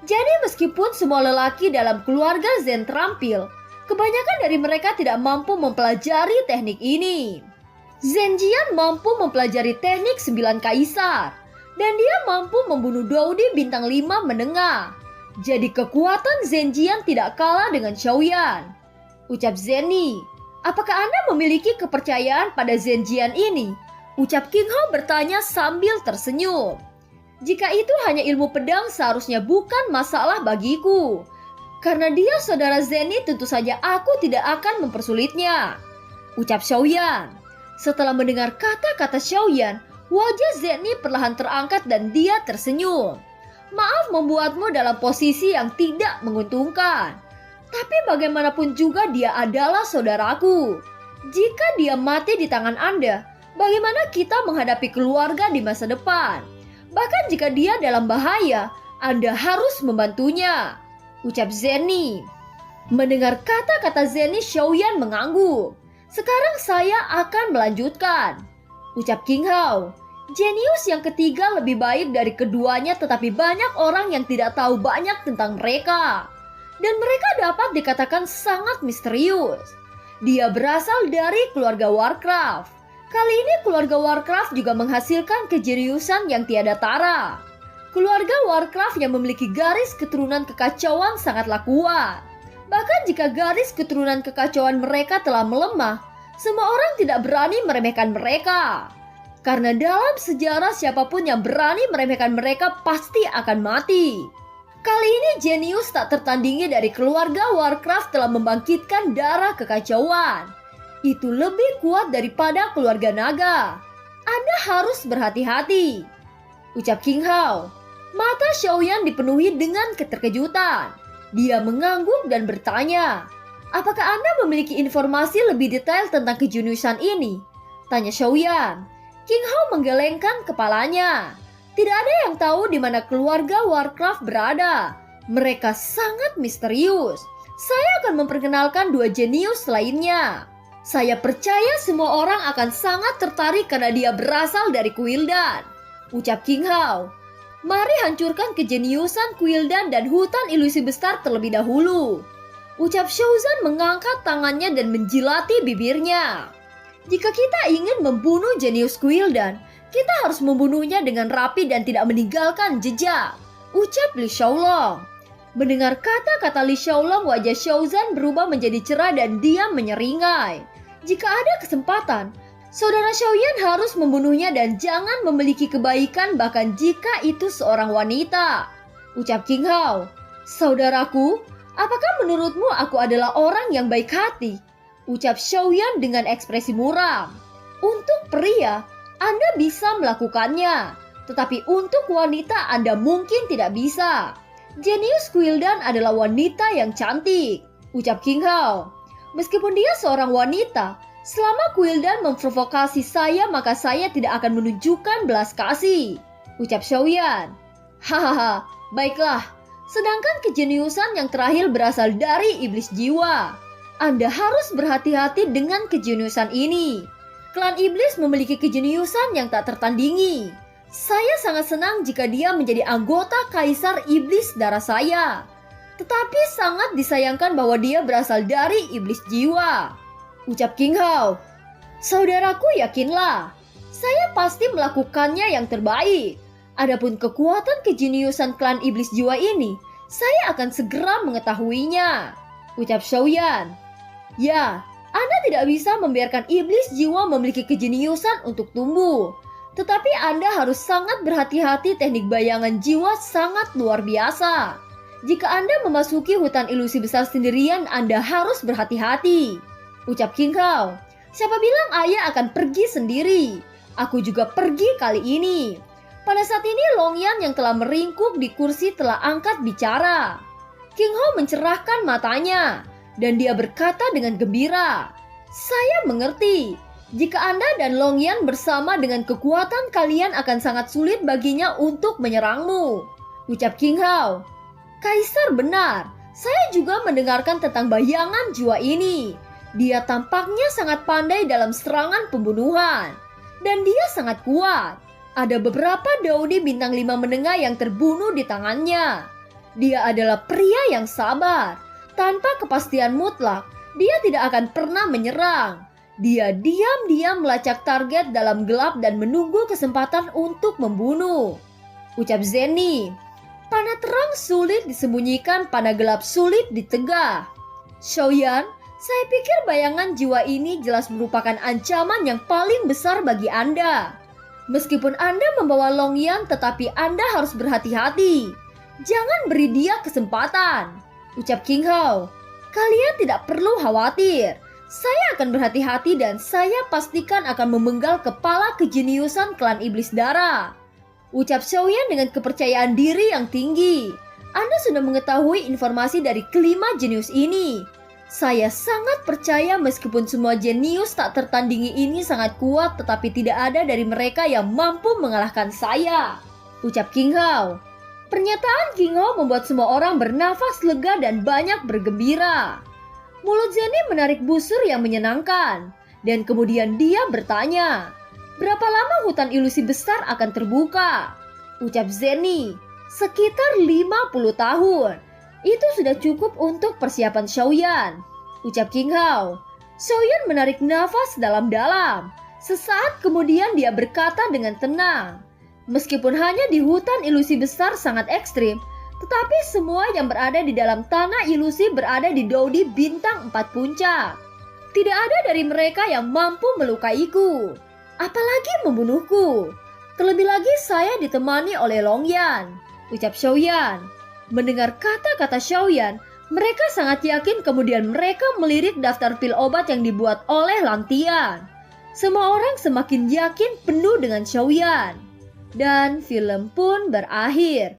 [SPEAKER 2] Jadi meskipun semua lelaki dalam keluarga Zen terampil, kebanyakan dari mereka tidak mampu mempelajari teknik ini. Zenjian mampu mempelajari teknik 9 kaisar, dan dia mampu membunuh Doudi bintang 5 menengah. Jadi kekuatan Zenjian tidak kalah dengan Xiaoyan. Ucap Zeni, apakah Anda memiliki kepercayaan pada Zenjian ini? Ucap King Hao bertanya sambil tersenyum. Jika itu hanya ilmu pedang seharusnya bukan masalah bagiku. Karena dia saudara Zeni tentu saja aku tidak akan mempersulitnya. Ucap Xiaoyan. Setelah mendengar kata-kata Xiaoyan, wajah Zeni perlahan terangkat dan dia tersenyum. Maaf membuatmu dalam posisi yang tidak menguntungkan. Tapi bagaimanapun juga dia adalah saudaraku. Jika dia mati di tangan Anda, bagaimana kita menghadapi keluarga di masa depan? Bahkan jika dia dalam bahaya, Anda harus membantunya. Ucap Zeni. Mendengar kata-kata Zeni, Xiaoyan mengangguk. Sekarang saya akan melanjutkan. Ucap King Hao. Jenius yang ketiga lebih baik dari keduanya, tetapi banyak orang yang tidak tahu banyak tentang mereka. Dan mereka dapat dikatakan sangat misterius. Dia berasal dari keluarga Warcraft. Kali ini keluarga Warcraft juga menghasilkan kejeniusan yang tiada tara. Keluarga Warcraft yang memiliki garis keturunan kekacauan sangatlah kuat. Bahkan jika garis keturunan kekacauan mereka telah melemah, semua orang tidak berani meremehkan mereka. Karena dalam sejarah siapapun yang berani meremehkan mereka pasti akan mati. Kali ini jenius tak tertandingi dari keluarga Warcraft telah membangkitkan darah kekacauan. Itu lebih kuat daripada keluarga naga. Anda harus berhati-hati, ucap King Hao. Mata Xiaoyan dipenuhi dengan keterkejutan. Dia mengangguk dan bertanya, apakah Anda memiliki informasi lebih detail tentang kejeniusan ini? Tanya Xiaoyan. King Hao menggelengkan kepalanya. Tidak ada yang tahu di mana keluarga Warcraft berada. Mereka sangat misterius. Saya akan memperkenalkan dua jenius lainnya. Saya percaya semua orang akan sangat tertarik karena dia berasal dari Kuildan, ucap King Hao. Mari hancurkan kejeniusan Kuildan dan hutan ilusi besar terlebih dahulu, ucap Shouzan mengangkat tangannya dan menjilati bibirnya. Jika kita ingin membunuh jenius Kuildan, kita harus membunuhnya dengan rapi dan tidak meninggalkan jejak, ucap Li Xiaolong. Mendengar kata-kata Li Xiaolong, wajah Shouzan berubah menjadi cerah dan dia menyeringai. Jika ada kesempatan, saudara Xiaoyan harus membunuhnya dan jangan memiliki kebaikan bahkan jika itu seorang wanita, ucap King Hao. Saudaraku, apakah menurutmu aku adalah orang yang baik hati? Ucap Xiaoyan dengan ekspresi muram. Untuk pria, Anda bisa melakukannya, tetapi untuk wanita Anda mungkin tidak bisa. Jenius Kuildan adalah wanita yang cantik, ucap King Hao. Meskipun dia seorang wanita, selama Kuildan memprovokasi saya maka saya tidak akan menunjukkan belas kasih, ucap Xiaoyan. Hahaha, baiklah. Sedangkan kejeniusan yang terakhir berasal dari iblis jiwa. Anda harus berhati-hati dengan kejeniusan ini. Klan iblis memiliki kejeniusan yang tak tertandingi. Saya sangat senang jika dia menjadi anggota kaisar iblis darah saya. Tetapi sangat disayangkan bahwa dia berasal dari iblis jiwa, ucap King Hao. Saudaraku, yakinlah, saya pasti melakukannya yang terbaik. Adapun kekuatan kejeniusan klan iblis jiwa ini, saya akan segera mengetahuinya, ucap Xiaoyan. Ya, Anda tidak bisa membiarkan iblis jiwa memiliki kejeniusan untuk tumbuh. Tetapi Anda harus sangat berhati-hati, teknik bayangan jiwa sangat luar biasa. Jika Anda memasuki hutan ilusi besar sendirian, Anda harus berhati-hati, ucap King Hao. Siapa bilang ayah akan pergi sendiri? Aku juga pergi kali ini. Pada saat ini Longyan yang telah meringkuk di kursi telah angkat bicara. King Hao mencerahkan matanya dan dia berkata dengan gembira, saya mengerti. Jika Anda dan Longyan bersama dengan kekuatan kalian akan sangat sulit baginya untuk menyerangmu, ucap King Hao. Kaisar benar, saya juga mendengarkan tentang bayangan jiwa ini. Dia tampaknya sangat pandai dalam serangan pembunuhan. Dan dia sangat kuat. Ada beberapa Daudi bintang 5 menengah yang terbunuh di tangannya. Dia adalah pria yang sabar. Tanpa kepastian mutlak, dia tidak akan pernah menyerang. Dia diam-diam melacak target dalam gelap dan menunggu kesempatan untuk membunuh, ucap Zenny. Panah terang sulit disembunyikan, panah gelap sulit ditegah. Xiaoyan, saya pikir bayangan jiwa ini jelas merupakan ancaman yang paling besar bagi Anda. Meskipun Anda membawa Longyan, tetapi Anda harus berhati-hati. Jangan beri dia kesempatan, ucap King Hao. Kalian tidak perlu khawatir. Saya akan berhati-hati dan saya pastikan akan memenggal kepala kejeniusan klan iblis darah, ucap Xiaoyan dengan kepercayaan diri yang tinggi. Anda sudah mengetahui informasi dari kelima jenius ini. Saya sangat percaya meskipun semua jenius tak tertandingi ini sangat kuat, tetapi tidak ada dari mereka yang mampu mengalahkan saya, ucap King Hao. Pernyataan King Hao membuat semua orang bernafas lega dan banyak bergembira. Mulut Zenny menarik busur yang menyenangkan, dan kemudian dia bertanya, berapa lama hutan ilusi besar akan terbuka? Ucap Zenny, sekitar 50 tahun. Itu sudah cukup untuk persiapan Xiaoyan, ucap King Hao. Xiaoyan menarik nafas dalam-dalam. Sesaat kemudian dia berkata dengan tenang, meskipun hanya di hutan ilusi besar sangat ekstrim, tetapi semua yang berada di dalam tanah ilusi berada di Daudi bintang 4 puncak. Tidak ada dari mereka yang mampu melukaiku, apalagi membunuhku. Terlebih lagi saya ditemani oleh Longyan, ucap Xiaoyan. Mendengar kata-kata Xiaoyan, mereka sangat yakin, kemudian mereka melirik daftar pil obat yang dibuat oleh Lang Tian. Semua orang semakin yakin penuh dengan Xiaoyan. Dan film pun berakhir.